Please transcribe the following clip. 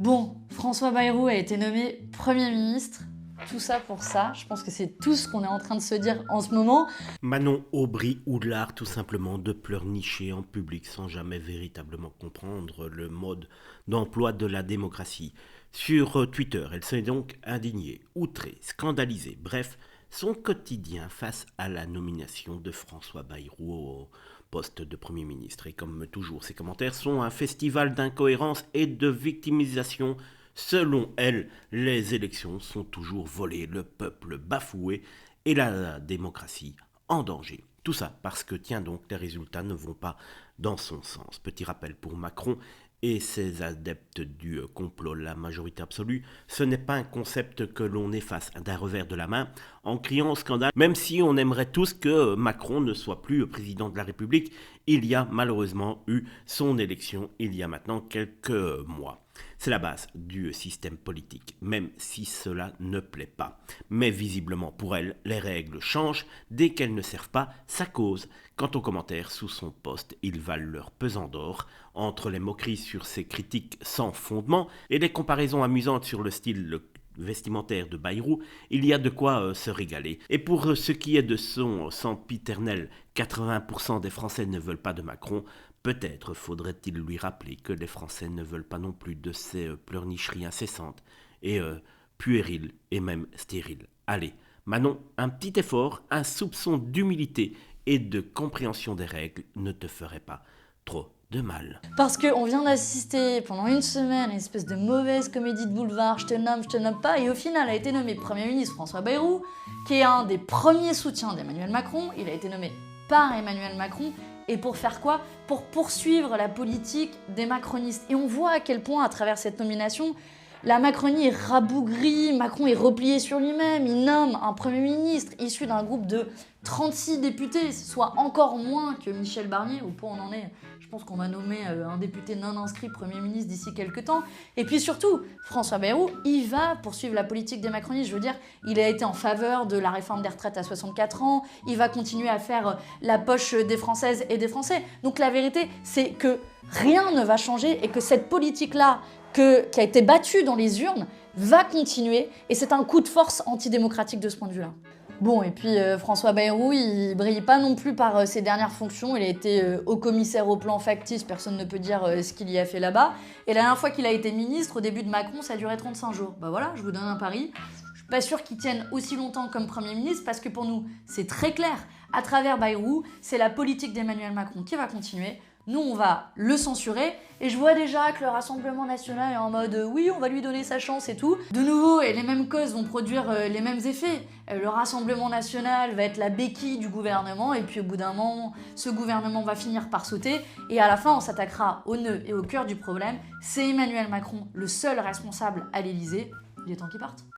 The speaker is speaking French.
Bon, François Bayrou a été nommé Premier ministre. Tout ça pour ça, je pense que c'est tout ce qu'on est en train de se dire en ce moment. Manon Aubry-Oudlard, tout simplement, de pleurnicher en public sans jamais véritablement comprendre le mode d'emploi de la démocratie. Sur Twitter, elle s'est donc indignée, outrée, scandalisée, bref, son quotidien face à la nomination de François Bayrou au poste de Premier ministre. Et comme toujours, ses commentaires sont un festival d'incohérence et de victimisation. Selon elle, les élections sont toujours volées, le peuple bafoué et la démocratie en danger. Tout ça parce que, tiens donc, les résultats ne vont pas dans son sens. Petit rappel pour Macron et ses adeptes du complot, la majorité absolue, ce n'est pas un concept que l'on efface d'un revers de la main en criant au scandale. Même si on aimerait tous que Macron ne soit plus président de la République, il y a malheureusement eu son élection il y a maintenant quelques mois. C'est la base du système politique, même si cela ne plaît pas. Mais visiblement pour elle, les règles changent dès qu'elles ne servent pas sa cause. Quant aux commentaires sous son poste, ils valent leur pesant d'or. Entre les moqueries sur ses critiques sans fondement et les comparaisons amusantes sur le style vestimentaire de Bayrou, il y a de quoi se régaler. Et pour ce qui est de son sempiternel 80% des Français ne veulent pas de Macron, peut-être faudrait-il lui rappeler que les Français ne veulent pas non plus de ces pleurnicheries incessantes et puériles et même stériles. Allez, Manon, un petit effort, un soupçon d'humilité et de compréhension des règles ne te ferait pas trop de mal. Parce qu'on vient d'assister pendant une semaine à une espèce de mauvaise comédie de boulevard, je te nomme pas, et au final a été nommé Premier ministre François Bayrou, qui est un des premiers soutiens d'Emmanuel Macron. Il a été nommé par Emmanuel Macron. Et pour faire quoi? Pour poursuivre la politique des macronistes. Et on voit à quel point, à travers cette nomination, la Macronie est rabougrie, Macron est replié sur lui-même, il nomme un Premier ministre issu d'un groupe de 36 députés, soit encore moins que Michel Barnier, au point où on en est. Je pense qu'on va nommer un député non inscrit Premier ministre d'ici quelques temps. Et puis surtout, François Bayrou, il va poursuivre la politique des macronistes. Je veux dire, il a été en faveur de la réforme des retraites à 64 ans, il va continuer à faire la poche des Françaises et des Français. Donc la vérité, c'est que rien ne va changer et que cette politique-là, qui a été battue dans les urnes, va continuer. Et c'est un coup de force antidémocratique de ce point de vue-là. Bon, et puis François Bayrou, il brille pas non plus par ses dernières fonctions. Il a été haut commissaire au plan factice, personne ne peut dire ce qu'il y a fait là-bas. Et la dernière fois qu'il a été ministre, au début de Macron, ça a duré 35 jours. Bah voilà, je vous donne un pari. Je suis pas sûre qu'il tienne aussi longtemps comme Premier ministre, parce que pour nous, c'est très clair. À travers Bayrou, c'est la politique d'Emmanuel Macron qui va continuer. Nous, on va le censurer. Et je vois déjà que le Rassemblement national est en mode oui, on va lui donner sa chance et tout. De nouveau, et les mêmes causes vont produire les mêmes effets. Le Rassemblement national va être la béquille du gouvernement. Et puis au bout d'un moment, ce gouvernement va finir par sauter. Et à la fin, on s'attaquera au nœud et au cœur du problème. C'est Emmanuel Macron, le seul responsable à l'Élysée. Il est temps qu'il parte.